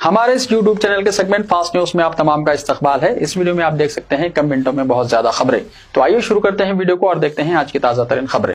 हमारे इस YouTube channel के सेगमेंट फास्ट न्यूज में आप तमाम का इस्तकबाल है। इस वीडियो में आप देख सकते हैं कम मिनटों में बहुत ज्यादा खबरें। तो आइए शुरू करते हैं वीडियो को और देखते हैं आज की ताजा तरीन खबरें।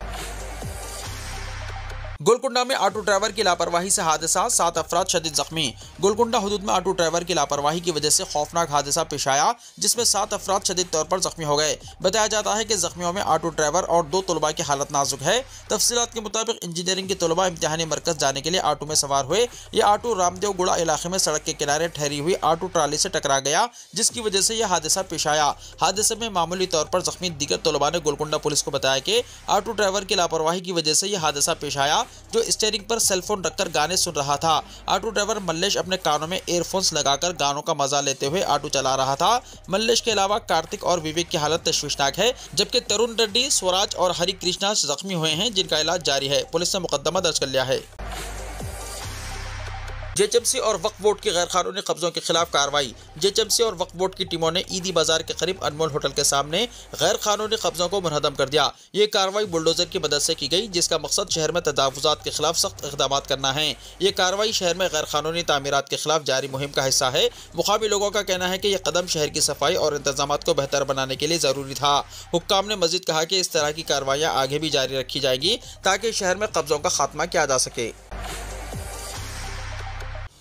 गोलकुंडा में ऑटो ड्राइवर की लापरवाही से हादसा, 7 अफराद शदीद जख्मी। गोलकुंडा हुदूद में ऑटो ड्राइवर की लापरवाही की वजह से खौफनाक हादसा पेश आया, जिसमें 7 अफराद शदीद तौर पर जख्मी हो गए। बताया जाता है कि जख्मियों में ऑटो ड्राइवर और 2 तलबा की हालत नाजुक है। तफसीलात के मुताबिक इंजीनियरिंग के तलबा इम्तिहानी मरकज जाने के लिए ऑटो में सवार हुए। ये ऑटो रामदेव गुड़ा इलाके में सड़क के किनारे ठहरी हुई ऑटो ट्राली से टकरा गया, जिसकी वजह से यह हादसा पेश आया। हादसे में मामूली तौर पर जख्मी दीगर तलबा ने गोलकुंडा पुलिस को बताया कि ऑटो ड्राइवर की लापरवाही की वजह से यह हादसा पेश आया, जो स्टीयरिंग पर सेलफोन रखकर गाने सुन रहा था। ऑटो ड्राइवर मल्लेश अपने कानों में ईयरफोन्स लगाकर गानों का मजा लेते हुए ऑटो चला रहा था। मल्लेश के अलावा कार्तिक और विवेक की हालत तशवीशनाक है, जबकि तरुण रेड्डी, स्वराज और हरि कृष्णा जख्मी हुए हैं, जिनका इलाज जारी है। पुलिस ने मुकदमा दर्ज कर लिया है। जेएचएमसी और वक्फ बोर्ड की गैरकानूनी कब्जों के खिलाफ कार्रवाई। जेएचएमसी और वक्फ बोर्ड की टीमों ने ईदी बाजार के करीब अनमोल होटल के सामने गैरकानूनी कब्जों को मुनहदम कर दिया। ये कार्रवाई बुलडोजर की मदद से की गई, जिसका मकसद शहर में तजावुजात के खिलाफ सख्त इक़दाम करना है। ये कार्रवाई शहर में गैरकानूनी तामीरात के खिलाफ जारी मुहिम का हिस्सा है। मुकामी लोगों का कहना है कि यह कदम शहर की सफाई और इंतजाम को बेहतर बनाने के लिए जरूरी था। हुक्काम ने मजीद कहा कि इस तरह की कार्रवाइयाँ आगे भी जारी रखी जाएगी ताकि शहर में कब्जों का खात्मा किया जा सके।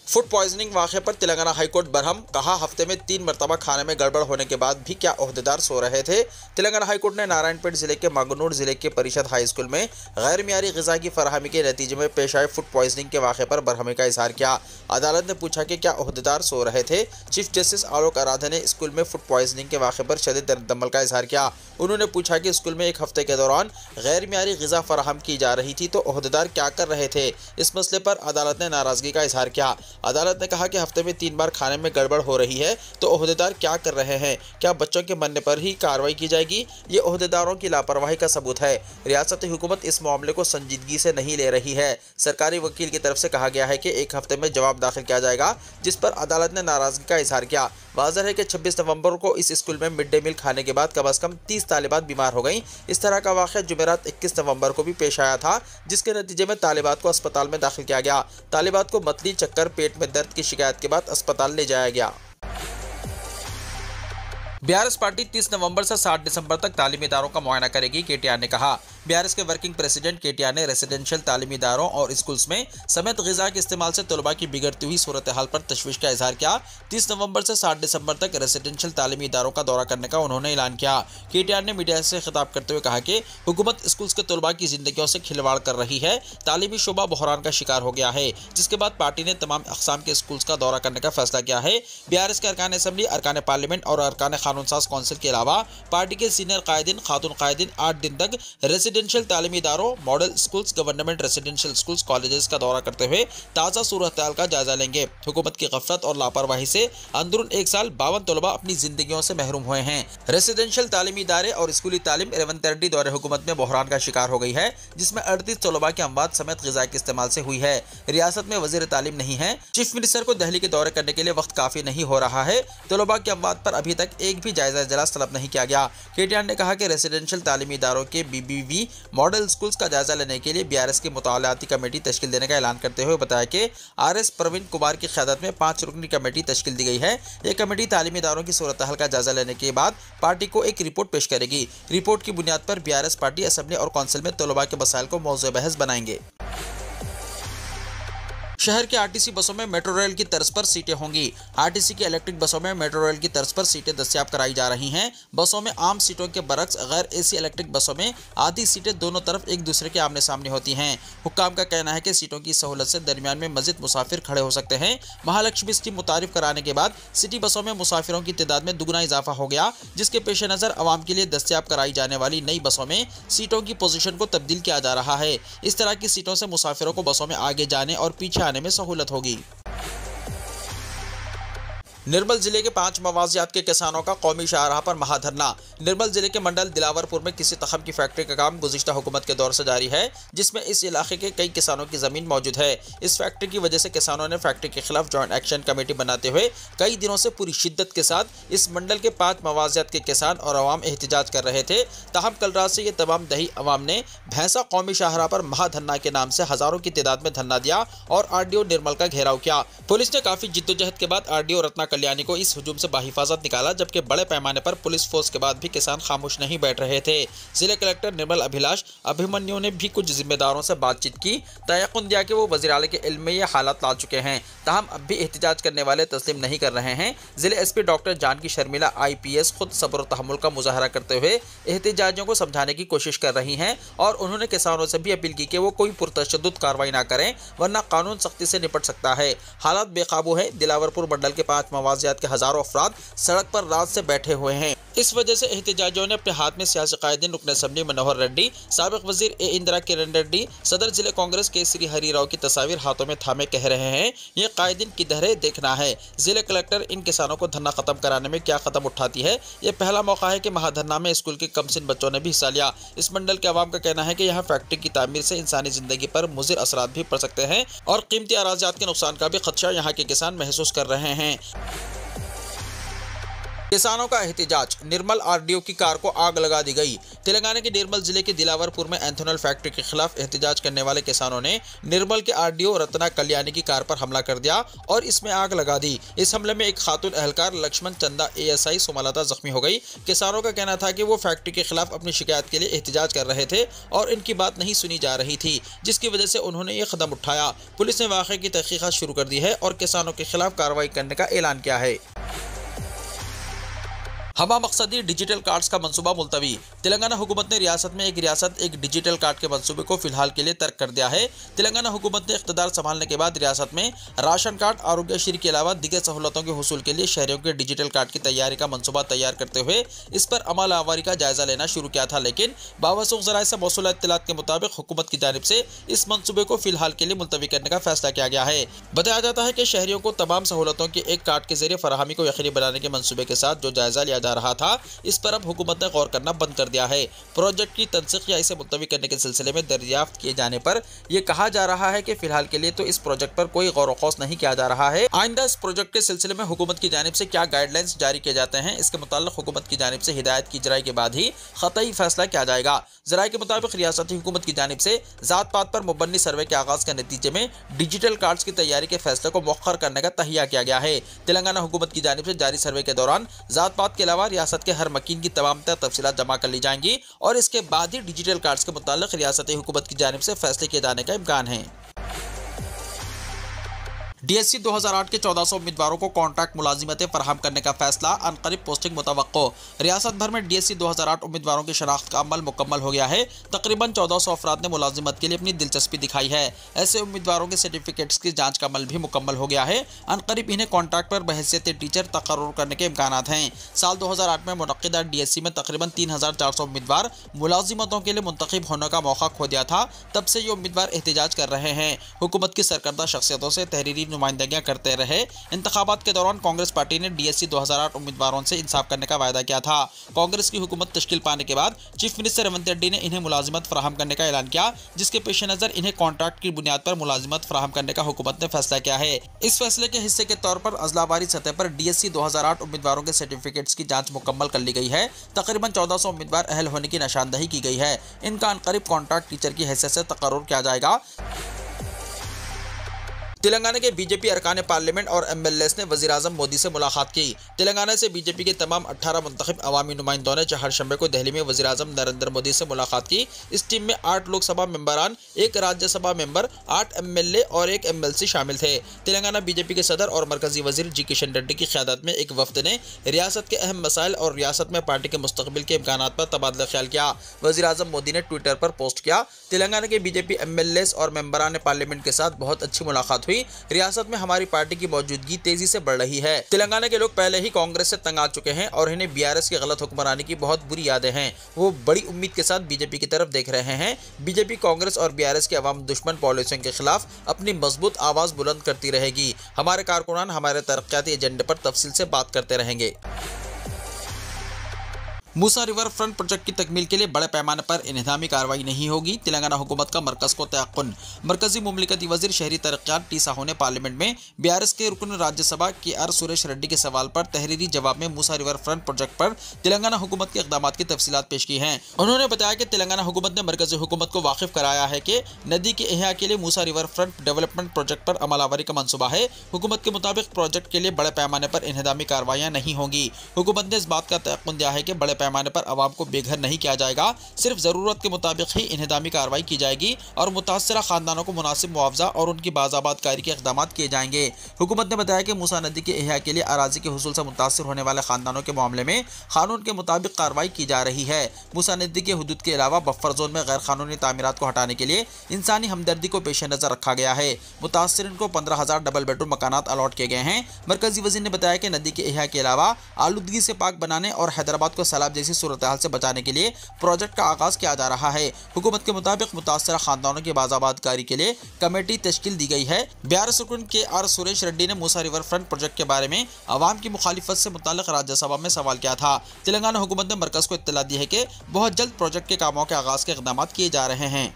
फूड पॉइजनिंग वाक़े पर तेलंगाना हाईकोर्ट बरहम, कहा हफ्ते में 3 मरतबा खाने में गड़बड़ होने के बाद भी क्या ओहदेदार सो रहे थे। तेलंगाना हाईकोर्ट ने नारायणपेट जिले के मंगनूर जिले के परिषद हाई स्कूल में गैर मियारी ग़िज़ा की फराहमी के नतीजे में पेश आए फूड पॉइजनिंग के वाक़े पर बरहमी का इजहार किया। अदालत ने पूछा कि क्या ओहदेदार सो रहे थे। चीफ जस्टिस आलोक आराधे ने स्कूल में फूड पॉइजनिंग के वाक़े पर शदीद रद्दअमल का इजहार किया। उन्होंने पूछा कि स्कूल में एक हफ्ते के दौरान गैर मियारी ग़िज़ा फराहम की जा रही थी तो ओहदेदार क्या कर रहे थे। इस मसले पर अदालत ने नाराज़गी का इजहार किया। अदालत ने कहा कि हफ्ते में 3 बार खाने में गड़बड़ हो रही है तो ओहदेदार क्या कर रहे हैं। क्या बच्चों के मरने पर ही कार्रवाई की जाएगी। ये ओहदेदारों की लापरवाही का सबूत है। रियासती हुकूमत इस मामले को संजीदगी से नहीं ले रही है। सरकारी वकील की तरफ से कहा गया है कि 1 हफ्ते में जवाब दाखिल किया जाएगा, जिस पर अदालत ने नाराजगी का इजहार किया। वाज़ेह है कि 26 नवंबर को इस स्कूल में मिड डे मील खाने के बाद कम से कम 30 तालिबात बीमार हो गईं। इस तरह का वाक़या जुमेरात 21 नवंबर को भी पेश आया था, जिसके नतीजे में तालिबात को अस्पताल में दाखिल किया गया। तालिबात को मतली, चक्कर, पेट में दर्द की शिकायत के बाद अस्पताल ले जाया गया। बीआरएस पार्टी 30 नवंबर से 7 दिसंबर तक तालीमी इदारों का मुआयना करेगी, केटीआर ने कहा। बीआरएस के वर्किंग प्रेसिडेंट केटीआर ने रेसिडेंशियल तालीमी इदारों और स्कूल्स में समेत ग़िज़ा के इस्तेमाल से तलबा की बिगड़ती हुई सूरत हाल पर तशवीश का इजहार किया। 30 नवंबर से 7 दिसंबर तक रेसिडेंशियल तालीमी इदारों का दौरा करने का उन्होंने ऐलान किया। केटीआर ने मीडिया से खिताब करते हुए कहा कि हुकूमत स्कूल्स के तलबा की जिंदगियों से खिलवाड़ कर रही है। तालीमी शोबा बहरान का शिकार हो गया है, जिसके बाद पार्टी ने तमाम अक़साम के स्कूल्स का दौरा करने का फैसला किया है। बीआरएस के अरकान असम्बली, अरकान पार्लियामेंट और अरकान कानून साज कौंसिल के अलावा पार्टी के सीनियर कायदीन, खातून कायदीन 8 दिन तक रेसिडेंशियल तालीमी इदारों, model schools, government residential schools, colleges का दौरा करते हुए ताज़ा सूरत हाल का जायजा लेंगे। हुकूमत की गफलत और लापरवाही से अंदरून 1 साल 52 तलबा अपनी जिंदगियों से महरूम हुए हैं। रेसिडेंशियल तालीमी इदारे और स्कूली तालीम रेवंत रेड्डी दौरे हुकूमत में बहरान का शिकार हो गई है, जिसमें 38 तलबा की अमवात समेत ग़िज़ा के इस्तेमाल से हुई है। रियासत में वज़ीर तालीम नहीं है। चीफ मिनिस्टर को दिल्ली के दौरे करने के लिए वक्त काफ़ी नहीं हो रहा है। तलबा की अमवात पर अभी तक एक भी जायजा इजलास तलब नहीं किया गया। केटीआर ने कहा कि रेसिडेंशियल तालीमी इदारों के बीबीवी मॉडल स्कूल्स का जायजा लेने के लिए बीआरएस की मुतालाती कमेटी तश्कील देने का ऐलान करते हुए बताया कि आरएस प्रवीण कुमार की क़यादत में 5 रुकनी कमेटी तश्कील दी गई है। यह कमेटी तालीमी इदारों की सूरत हाल का जायजा लेने के बाद पार्टी को एक रिपोर्ट पेश करेगी। रिपोर्ट की बुनियाद पर बीआरएस पार्टी असेंबली और कौंसिल में तलबा के मसाइल को मौज़ू बहस बनाएंगे। शहर के आरटीसी बसों में मेट्रो रेल की तर्ज पर सीटें होंगी। आरटीसी की इलेक्ट्रिक बसों में मेट्रो रेल की तर्ज पर सीटें दस्तयाब कराई जा रही हैं। बसों में आम सीटों के बरक्स गैर एसी इलेक्ट्रिक बसों में आधी सीटें दोनों तरफ एक दूसरे के आमने सामने होती हैं। हुक्काम का कहना है कि सीटों की सहूलत से दरमियान में मजीद मुसाफिर खड़े हो सकते हैं। महालक्ष्मी स्कीम मुतारिफ कराने के बाद सिटी बसों में मुसाफिरों की तादाद में दुगना इजाफा हो गया, जिसके पेश नज़र आवाम के लिए दस्तयाब कराई जाने वाली नई बसों में सीटों की पोजीशन को तब्दील किया जा रहा है। इस तरह की सीटों से मुसाफिरों को बसों में आगे जाने और पीछे आने में सहूलत होगी। निर्मल जिले के 5 मवाजियात के किसानों का कौमी शाहराह पर महाधरना। निर्मल जिले के मंडल दिलावरपुर में किसी तखम की फैक्ट्री का काम गुज़िश्ता हुकूमत के दौर से जारी है, जिसमें इस इलाके के कई किसानों की जमीन मौजूद है। इस फैक्ट्री की वजह से किसानों ने फैक्ट्री के खिलाफ जॉइंट एक्शन कमेटी बनाते हुए कई दिनों से पूरी शिद्दत के साथ इस मंडल के 5 मवाजियात के किसान और अवाम एहतिजाज कर रहे थे। ताहम कल रात से ये तमाम दही अवाम ने भैंसा कौमी शाहराह पर महाधरना के नाम से हजारों की तादाद में धरना दिया और आरडीओ निर्मल का घेराव किया। पुलिस ने काफी जिद्दोजहद के बाद आरडीओ रत्ना कल्याणी को इस हुजूम से बाहिफाजत निकाला, जबकि बड़े पैमाने पर पुलिस फोर्स के बाद भी किसान खामोश नहीं बैठ रहे थे। जिले कलेक्टर निर्मल अभिलाष अभिमन्यु ने भी कुछ जिम्मेदारों से बातचीत की, तयक़ुन दिया कि वो वज़ीर आला के इल्म में ये हालात ला चुके हैं। ताहम अब भी एहतिजाज करने वाले तस्लीम नहीं कर रहे हैं। जिले SP doctor Janaki Sharmila IPS खुद सब्र और तहम्मुल का मुजाहरा करते हुए एहतिजाजियों को समझाने की कोशिश कर रही हैं और उन्होंने किसानों से भी अपील की कि वो कोई पुरतशद्दुद कार्रवाई ना करें, वरना कानून सख्ती से निपट सकता है। हालात बेकाबू है। दिलावरपुर मंडल के 5 मवाजियात के हजारों अफराद सड़क पर रात से बैठे हुए हैं। इस वजह से एहतिजाजियों ने अपने हाथ में सियासी कायदीन रुकन असम्बली मनोहर रेड्डी, साबिक वजीर इंदिरा किरण रेड्डी, सदर जिले कांग्रेस केसरी हरिराव की तस्वीर हाथों में थामे कह रहे हैं, ये कायदीन किधर है देखना है। जिले कलेक्टर इन किसानों को धरना खत्म कराने में क्या कदम उठाती है। ये पहला मौका है कि महाधरना में स्कूल के कमसिन बच्चों ने भी हिस्सा लिया। इस मंडल के अवाम का कहना है कि यहाँ फैक्ट्री की तामीर से इंसानी जिंदगी पर मुज़िर असरात भी पड़ सकते हैं और कीमती अराज़ियात के नुकसान का भी खदशा यहाँ के किसान महसूस कर रहे हैं। किसानों का एहतिजाज। निर्मल आरडीओ की कार को आग लगा दी गई। तेलंगाना के निर्मल जिले के दिलावरपुर में एथेनॉल फैक्ट्री के खिलाफ एहतिजाज करने वाले किसानों ने निर्मल के आरडीओ रत्ना कल्याणी की कार पर हमला कर दिया और इसमें आग लगा दी। इस हमले में एक खातून एहलकार लक्ष्मण चंदा ASI सोमालता जख्मी हो गई। किसानों का कहना था कि वो फैक्ट्री के खिलाफ अपनी शिकायत के लिए एहतिजाज कर रहे थे और इनकी बात नहीं सुनी जा रही थी, जिसकी वजह से उन्होंने ये कदम उठाया। पुलिस ने वाक़े की तहकीकात शुरू कर दी है और किसानों के खिलाफ कार्रवाई करने का ऐलान किया है। हमा मकसदी डिजिटल कार्ड्स का मंसूबा मुलतवी। तेलंगाना हुकूमत ने रियासत में एक रियासत एक डिजिटल कार्ड के मंसूबे को फिलहाल के लिए तर्क कर दिया है। तेलंगाना हुकूमत ने इख्तिदार संभालने के बाद रियासत में राशन कार्ड, आरोग्यश्री के अलावा दिगर सहूलतों के हुसूल के लिए शहरियों के डिजिटल कार्ड की तैयारी का मंसूबा तैयार करते हुए इस पर अमल आवारी का जायजा लेना शुरू किया था, लेकिन बावसूख ज़राए से मौसूल इत्तलात के मुताबिक हुकूमत की जानिब से इस मंसूबे को फिलहाल के लिए मुलतवी करने का फैसला किया गया है। बताया जाता है कि शहरियों को तमाम सहूलतों के एक कार्ड के जरिए फराहमी को यकीनी बनाने के मंसूबे के साथ जो जायजा लिया जा रहा था, इस पर अब हुकूमत ने गौर करना बंद कर दिया है। प्रोजेक्ट की तनसीख या इसे मुलतवी करने के सिलसिले में दरियाफ्त किए जाने पर यह कहा जा रहा है कि फिलहाल के लिए तो इस प्रोजेक्ट पर कोई गौर वक़ौस नहीं किया जा रहा है। आइंदा इस प्रोजेक्ट के सिलसिले में हुकूमत की जानिब से क्या गाइडलाइंस जारी किए जाते हैं, इसके मुताल्लिक हुकूमत की जानिब से हिदायत की इजराई के बाद ही क़तई फैसला किया जाएगा। ज़राए के मुताबिक रियासती हुकूमत की जानिब से ज़ात पात पर मुबन्नी सर्वे के आगाज़ के नतीजे में डिजिटल कार्ड्स की तैयारी के फैसले को मौखर करने का तहिया किया गया है। तेलंगाना हुकूमत की जानिब से जारी सर्वे के दौरान ज़ात पात के अलावा रियासत के हर मकीन की तमाम तफसीलात जमा कर ली जाएंगी और इसके बाद ही डिजिटल कार्ड्स के मुताल्लिक रियासती हुकूमत की जानिब से फैसले किए जाने का इम्कान है। DSC 2008 के 1400 उम्मीदवारों को कॉन्ट्रैक्ट मुलाजिमतें फराहम करने का फैसला, अनकरीब पोस्टिंग मुतवक्को। रियासत भर में DSC 2008 उम्मीदवारों की शनाख्त का अमल मुकम्मल हो गया है। तकरीबन 1400 अफराद ने मुलाजिमत के लिए अपनी दिलचस्पी दिखाई है। ऐसे उम्मीदवारों के सर्टिफिकेट्स की जाँच का अमल भी मुकम्मल हो गया है। अनकरीब इन्हें कॉन्ट्रैक्ट पर बहैसियत टीचर तकर्रुर करने के इम्कानात हैं। साल 2008 में मुनक़्क़िदा DSC में तकरीबन 3400 उम्मीदवार मुलाजिमतों के लिए मुंतखब होने का मौका खो दिया था। तब से ये उम्मीदवार एहतिजाज कर रहे हैं। हुकूमत की सरकर्दा शख्सियतों से तहरीरी नुमाइंदगियां करते रहे। इंतखाबात के दौरान कांग्रेस पार्टी ने DSC 2008 उम्मीदवारों से इंसाफ करने का वायदा किया था। कांग्रेस की हुकूमत तश्कील पाने के बाद चीफ मिनिस्टर रेवंत रेड्डी ने इन्हें मुलाजिमत फराहम करने का ऐलान किया, जिसके पेश नज़र इन्हें कॉन्ट्रैक्ट की बुनियाद पर मुलाजिमत फराहम करने का हुकूमत ने फैसला किया है। इस फैसले के हिस्से के तौर पर अजलावारी सतह पर DSC 2008 उम्मीदवारों के सर्टिफिकेट्स की जाँच मुकम्मल कर ली गई है। तकरीबन 1400 उम्मीदवार अहल होने की निशानदही की गई है। इनका अनकरीब कॉन्ट्रैक्ट टीचर की हैसियत से तकर्रुर किया जाएगा। तेलंगाना के बीजेपी अरकान पार्लियामेंट और MLAs ने वज़ीर-ए-आज़म मोदी से मुलाकात की। तेलंगाना से बीजेपी के तमाम 18 मुंतखब अवामी नुमाइंदों ने चहारशंबे को दिल्ली में वज़ीर-ए-आज़म नरेंद्र मोदी से मुलाकात की। इस टीम में 8 लोकसभा मेंबरान, 1 राज्यसभा मेंबर, 8 MLA और 1 MLC शामिल थे। तेलंगाना बीजेपी के सदर और मरकजी वजीर जी किशन रेड्डी की क़यादत में एक वफ्द ने रियासत के अहम मसाइल और रियासत में पार्टी के मुस्तकबिल के इम्कानात पर तबादला ख्याल किया। वज़ीर-ए-आज़म मोदी ने ट्विटर पर पोस्ट किया, तेलंगाना के बीजेपी MLAs और मेंबरान पार्लियामेंट के साथ बहुत अच्छी मुलाकात हुई। भी रियासत में हमारी पार्टी की मौजूदगी तेजी से बढ़ रही है। तेलंगाना के लोग पहले ही कांग्रेस से तंग आ चुके हैं और इन्हें बीआरएस की गलत हुक्मरानी की बहुत बुरी यादें हैं। वो बड़ी उम्मीद के साथ बीजेपी की तरफ देख रहे हैं। बीजेपी कांग्रेस और बीआरएस की अवाम दुश्मन पॉलिसियों के खिलाफ अपनी मजबूत आवाज बुलंद करती रहेगी। हमारे कारकुनान हमारे तरक्याती एजेंडे पर तफसील से बात करते रहेंगे। मूसा रिवर फ्रंट प्रोजेक्ट की तकमील के लिए बड़े पैमाने पर इंतजामी कार्रवाई नहीं होगी। तेलंगाना हुकूमत का मरकज को तयक्कुन। मरकजी मुमलिकती वजीर शहरी तरक्यात टी साहू ने पार्लियामेंट में बीआरएस के रुकन राज्यसभा KR सुरेश रेड्डी के सवाल पर तहरीरी जवाब में मूसा रिवर फ्रंट प्रोजेक्ट पर तेलंगाना हुकूमत के इक़दामात की तफसीलात पेश की हैं। उन्होंने बताया कि तेलंगाना हुकूमत ने मरकजी हुकूमत को वाकिफ कराया है कि नदी के इह्या के लिए मूसा रिवर फ्रंट डेवलपमेंट प्रोजेक्ट पर अमलावरी का मंसूबा है। हुकूमत के मुताबिक प्रोजेक्ट के लिए बड़े पैमाने पर इंतजामी कार्रवाइयाँ नहीं होंगी। हुकूमत ने इस बात का तयक्कुन दिया है कि बड़े पैमाने पर अवाम को बेघर नहीं किया जाएगा, सिर्फ जरूरत के मुताबिक ही इंतजामी कार्रवाई की जाएगी और मुतासरा खानदानों को मुनासिब मुआवजा और उनकी बाज़ाबादकारी के इक़दाम किए जाएंगे। हुकूमत ने बताया कि मूसा नदी के इह्या के लिए अराजी के हुसूल से मुतासर होने वाले खानदानों के मामले में कानून के मुताबिक कार्रवाई की जा रही है। मूसा नदी के हुदूद के अलावा बफर जोन में गैर कानूनी तामीरात को हटाने के लिए इंसानी हमदर्दी को पेश नज़र रखा गया है। मुतासरीन को 15,000 डबल बेडरूम मकानात अलॉट किए गए हैं। मरकजी वज़ीर ने बताया कि नदी के इह्या के अलावा आलूदगी से पाक बनाने और हैदराबाद को सैलाब जैसी सूरत हाल से बचाने के लिए प्रोजेक्ट का आगाज किया जा रहा है। हुकूमत के मुताबिक मुतासरा खानदानों की बाज़ाबादकारी के लिए कमेटी तश्कील दी गई है। बीआरएस रुकन KR सुरेश रेड्डी ने मूसा रिवर फ्रंट प्रोजेक्ट के बारे में अवाम की मुखालिफत से मुताल्लिक राज्यसभा में सवाल किया था। तेलंगाना हुकूमत ने मरकज को इत्तला दी है कि बहुत जल्द प्रोजेक्ट के कामों के आगाज के इक़दाम किए जा रहे हैं।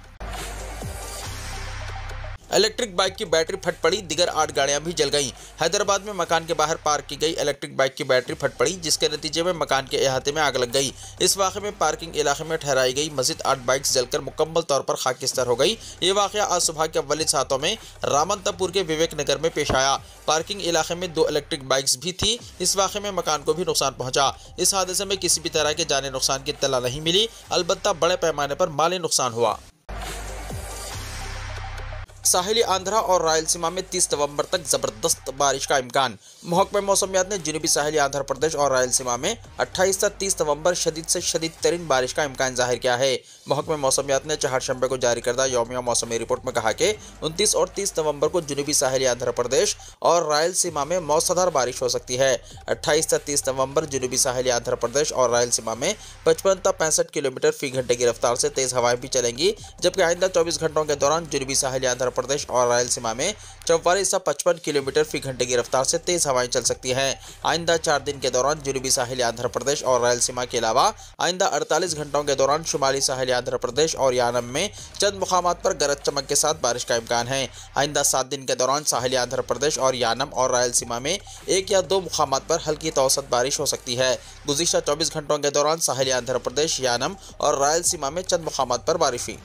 इलेक्ट्रिक बाइक की बैटरी फट पड़ी, दिगर 8 गाड़ियां भी जल गईं। हैदराबाद में मकान के बाहर पार्क की गई इलेक्ट्रिक बाइक की बैटरी फट पड़ी, जिसके नतीजे में मकान के अहाते में आग लग गई। इस वाक़े में पार्किंग इलाके में ठहराई गई मज़ीद 8 बाइक्स जलकर मुकम्मल तौर पर खाकिस्तार हो गई। ये वाक़या आज सुबह के अव्वली सातों में रामनतापुर के विवेक नगर में पेश आया। पार्किंग इलाके में 2 इलेक्ट्रिक बाइक्स भी थी। इस वाक़े में मकान को भी नुकसान पहुँचा। इस हादसे में किसी भी तरह के जानी नुकसान की इत्तला नहीं मिली, अलबत्ता बड़े पैमाने पर माली नुकसान हुआ। साहिली आंध्रा और रायलसीमा में 30 नवंबर तक जबरदस्त बारिश का इम्कान। महकमा मौसमियात ने जनूबी साहिली आंध्र प्रदेश और रायलसीमा में 28 से 30 नवंबर शदीद से शदीद तरीन बारिश का इम्कान जाहिर किया है। महकमा मौसमियात ने चहारशंबे को जारी करदा यौमिया मौसमी रिपोर्ट में कहा कि 29 और 30 नवंबर को जनूबी साहिली आंध्र प्रदेश और रायलसीमा में मौसलाधार बारिश हो सकती है। 28 से 30 नवंबर जनूबी साहिली आंध्र प्रदेश और रायलसीमा में 55 से 65 किलोमीटर फी घंटे की रफ्तार से तेज हवाएं भी चलेंगी, जबकि आइंदा 24 घंटों के दौरान जनूबी साहिली आंध्र प्रदेश और रायलसीमा में 44 से 55 किलोमीटर फी घंटे की रफ्तार से तेज हवाएं चल सकती हैं। आइंदा 4 दिन के दौरान जनूबी साहिली आंध्र प्रदेश और रायलसीमा के अलावा आइंदा 48 घंटों के दौरान शुमाली साहिली आंध्र प्रदेश और यानम में चंद मुकामात पर गरज चमक के साथ बारिश का इम्कान है। आइंदा 7 दिन के दौरान साहिली आंध्र प्रदेश और यानम और रायलसीमा में 1 या 2 मुकामात पर हल्की तो औसत बारिश हो सकती है। गुज़िश्ता 24 घंटों के दौरान साहिली आंध्र प्रदेश, यानम और रायलसीमा में चंद मुकामात पर बारिश हुई।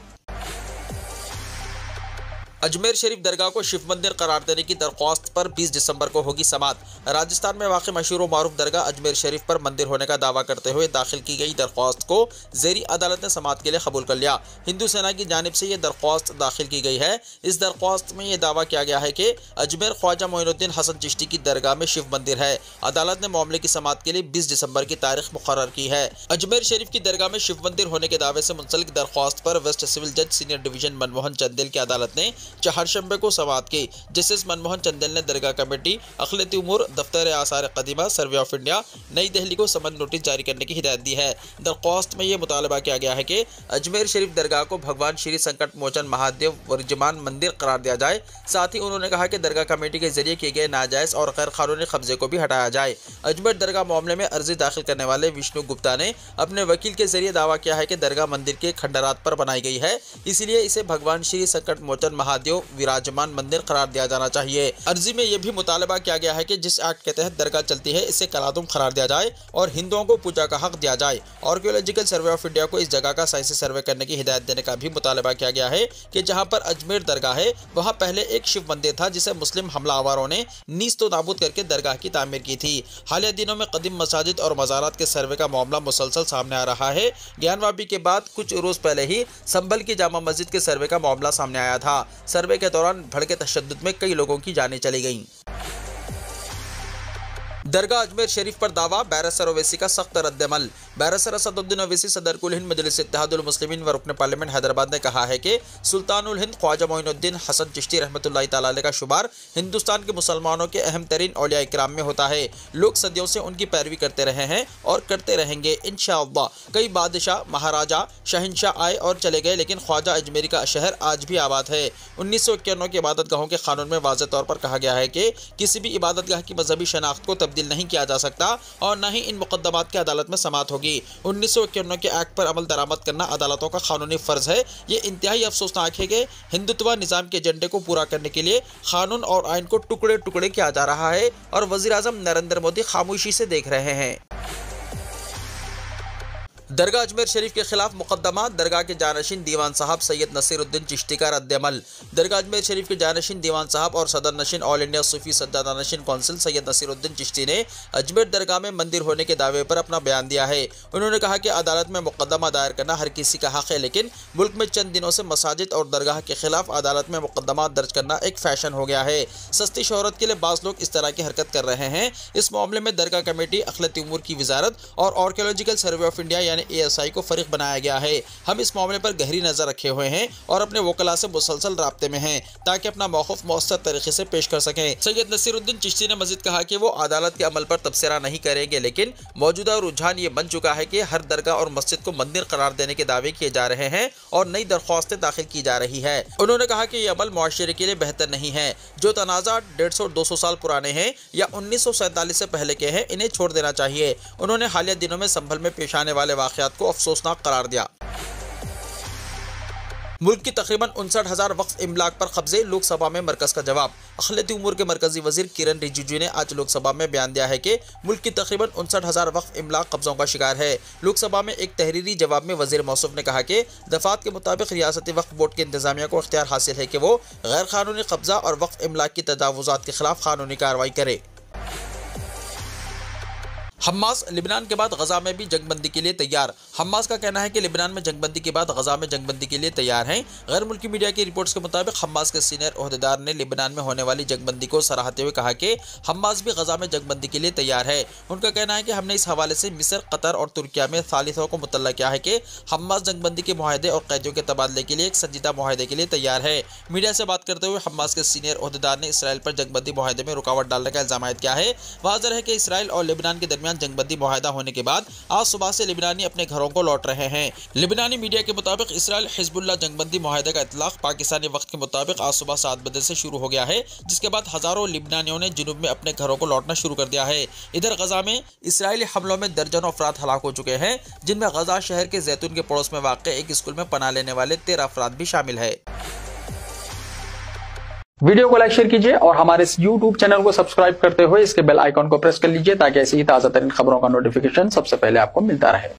अजमेर शरीफ दरगाह को शिव मंदिर करार देने की दरख्वास्त पर 20 दिसंबर को होगी समाअत। राजस्थान में वाक़ मशहूर व मारूफ दरगाह अजमेर शरीफ पर मंदिर होने का दावा करते हुए दाखिल की गई दरख्वास्त को ज़ेरी अदालत ने समाअत के लिए कबूल कर लिया। हिंदू सेना की जानिब से यह दरख्वास्त दाखिल की गई है। इस दरख्वास्त में यह दावा किया गया है कि अजमेर ख्वाजा मोइनुद्दीन हसन चिश्ती की दरगाह में शिव मंदिर है। अदालत ने मामले की समाअत के लिए 20 दिसंबर की तारीख मुकर्रर की है। अजमेर शरीफ की दरगाह में शिव मंदिर होने के दावे से मुंसलिक दरख्वास्त पर वेस्ट सिविल जज सीनियर डिवीजन मनमोहन चंदेल की अदालत ने चहारशंबे को समाअत की। जस्टिस मनमोहन चंदेल ने दरगाह कमेटी, अखिलती उमूर, दफ्तर आसार कदीमा, सर्वे ऑफ इंडिया, नई दिल्ली को समन नोटिस जारी करने की हिदायत दी है। दरख्वास्त में यह मुतालबा किया गया है कि अजमेर शरीफ दरगाह को भगवान श्री संकट मोचन महादेव विराजमान मंदिर करार दिया जाए। साथ ही उन्होंने कहा कि दरगाह कमेटी के जरिए किए गए नाजायज और गैर कानूनी कब्जे को भी हटाया जाए। अजमेर दरगाह मामले में अर्जी दाखिल करने वाले विष्णु गुप्ता ने अपने वकील के जरिए दावा किया है कि दरगाह मंदिर के खंडरात पर बनाई गई है, इसलिए इसे भगवान श्री संकट मोचन महादेव विराजमान मंदिर करार दिया जाना चाहिए। अर्जी में यह भी मुतालबा किया गया है कि जिस एक्ट के तहत दरगाह चलती है इसे कलादुम करार दिया जाए और हिंदुओं को पूजा का हक दिया जाए। आर्कियोलॉजिकल सर्वे ऑफ इंडिया को इस जगह का साइंसी सर्वे करने की हिदायत देने का भी मुतालबा किया गया है कि जहां पर अजमेर दरगाह है वहां पहले एक शिव मंदिर था जिसे मुस्लिम हमलावरों ने नीस्त नाबूद करके दरगाह की तामीर की थी। हालिया दिनों में कदीम मसाजिद और मज़ारात के सर्वे का मामला मुसलसल सामने आ रहा है। ज्ञानवापी के बाद कुछ रोज पहले ही संभल की जामा मस्जिद के सर्वे का मामला सामने आया था। सर्वे के दौरान भड़के तशद्दुद में कई लोगों की जानें चली गईं। दरगाह अजमेर शरीफ पर दावा, बैरिस्टर ओवैसी का सख्त रद्द-ए-अमल। बैरिस्टर असदुद्दीन ओवैसी सदर कुल हिंद मजलिस इत्तेहादुल मुस्लिमीन व रुकन पार्लियामेंट हैदराबाद ने कहा है कि सुल्तानुल हिंद ख्वाजा मोइनुद्दीन हसन चिश्ती रहमतुल्लाहि तआला अलैह का शुमार हिंदुस्तान के मुसलमानों के अहम तरीन औलिया इकराम में होता है। लोग सदियों से उनकी पैरवी करते रहे हैं और करते रहेंगे इंशाअल्लाह। कई बादशाह, महाराजा, शहंशाह आए और चले गए, लेकिन ख्वाजा अजमेरी का शहर आज भी आबाद है। 1991 के इबादत गाहों के कानून में वाज़ेह तौर पर कहा गया है कि किसी भी इबादत गाह की मजहबी शनाख्त को तब्दील नहीं किया जा सकता और न ही इन मुकद्दमात की अदालत में समाअत होगी। 1991 के एक्ट पर अमल दरामद करना अदालतों का कानूनी फर्ज है। ये इंतहाई अफसोसनाक है कि हिंदुत्व निज़ाम के एजेंडे को पूरा करने के लिए कानून और आइन को टुकड़े टुकड़े किया जा रहा है और वज़ीर आज़म नरेंद्र मोदी खामोशी से देख रहे हैं। दरगाह अजमेर शरीफ के खिलाफ मुकदमा, दरगाह के जानशीन दीवान साहब सैयद नसीरुद्दीन चिश्ती का रद्द-ए-अमल। दरगाह अजमेर शरीफ के जानशीन दीवान साहब और सदर नशीन ऑल इंडिया सूफी सज्जादा नशीन कौंसिल सैयद नसीरुद्दीन चिश्ती ने अजमेर दरगाह में मंदिर होने के दावे पर अपना बयान दिया है। उन्होंने कहा कि अदालत में मुकदमा दायर करना हर किसी का हक है, लेकिन मुल्क में चंद दिनों से मसाजिद और दरगाह के खिलाफ अदालत में मुकदमा दर्ज करना एक फैशन हो गया है। सस्ती शोहरत के लिए बाज़ लोग इस तरह की हरकत कर रहे हैं। इस मामले में दरगाह कमेटी, अखिलती उमूर की वजारत और आर्कियोलॉजिकल सर्वे ऑफ इंडिया यानी ASI को फरीक बनाया गया है। हम इस मामले पर गहरी नजर रखे हुए हैं और अपने वकला से मुसलसल राब्ते में हैं ताकि अपना मौक़िफ़ मौसर तरीके से पेश कर सकें। सैयद नसीरुद्दीन चिश्ती ने मज़ीद कहा कि वो अदालत के अमल पर तबसरा नहीं करेंगे, लेकिन मौजूदा रुझान ये बन चुका है कि हर दरगाह और मस्जिद को मंदिर करार देने के दावे किए जा रहे हैं और नई दरख्वास्तें दाखिल की जा रही है। उन्होंने कहा कि ये अमल मुआशरे के लिए बेहतर नहीं है। जो तनाज़ा 150-200 साल पुराने हैं या 1947 से पहले के हैं, इन्हें छोड़ देना चाहिए। उन्होंने हालिया दिनों में संभल में पेश आने वाले वाक़यात को अफसोसनाक करार दिया। मुल्क की तकरीबन 59,000 वक्फ इमलाक पर कब्जे, लोकसभा में मरकज़ का जवाब। अखिलती उमूर के मरकजी वजीर किरण रिजिजू ने आज लोकसभा में बयान दिया है कि मुल्क की तकरीबन 59,000 वक्फ इमलाक कब्जों का शिकार है। लोकसभा में एक तहरीरी जवाब में वजीर मौसूफ ने कहा कि दफात के मुताबिक रियासती वक्फ बोर्ड के इंतजामिया को इख्तियार हासिल है कि वो गैर कानूनी कब्जा और वक्फ इमलाक की तजावुज़ात के खिलाफ कानूनी कार्रवाई करे। हम्मास लिबनान के बाद गजा में भी जंगबंदी के लिए तैयार। हम्मास का कहना है कि लिबनान में जंगबंदी के बाद गजा में जंगबंदी के लिए तैयार हैं। गैर मुल्की मीडिया की रिपोर्ट्स के मुताबिक हम्मास के सीनियर ओहदेदार ने लिबनान में होने वाली जंगबंदी को सराहते हुए कहा कि हम्मास भी गजा में जंगबंदी के लिए तैयार है। उनका कहना है कि हमने इस हवाले से मिस्र, कतर और तुर्किया में सालिसों को मुतल्ला किया है कि हम्मास जंगबंदी के मुआहदे और कैदियों के तबादले के लिए एक संजीदा मुआहदे के लिए तैयार है। मीडिया से बात करते हुए हम्मास के सीनियर ओहदेदार ने इसराइल पर जंगबंदी मुआहदे में रुकावट डालने का इल्जाम किया है। वाज़ेह है कि इसराइल और लिबनान के दरमियान जंगबंदी मुआहदा होने के बाद आज सुबह से लिबनानी अपने घरों को लौट रहे हैं। लिबनानी मीडिया के मुताबिक इसराइल हिजबुल्लाह जंगबंदी मुआहदे का इतलाक पाकिस्तानी वक्त के मुताबिक आज सुबह 7 बजे से शुरू हो गया है, जिसके बाद हजारों लिबनानियों ने जुनूब में अपने घरों को लौटना शुरू कर दिया है। इधर गजा में इसराइली हमलों में दर्जनों अफराद हलाक हो चुके हैं, जिनमें गजा शहर के जैतून के पड़ोस में वाक़ एक स्कूल में पनाह लेने वाले 13 अफराद भी शामिल है। वीडियो को लाइक शेयर कीजिए और हमारे इस YouTube चैनल को सब्सक्राइब करते हुए इसके बेल आइकॉन को प्रेस कर लीजिए ताकि ऐसी ही ताज़ा तरीन खबरों का नोटिफिकेशन सबसे पहले आपको मिलता रहे।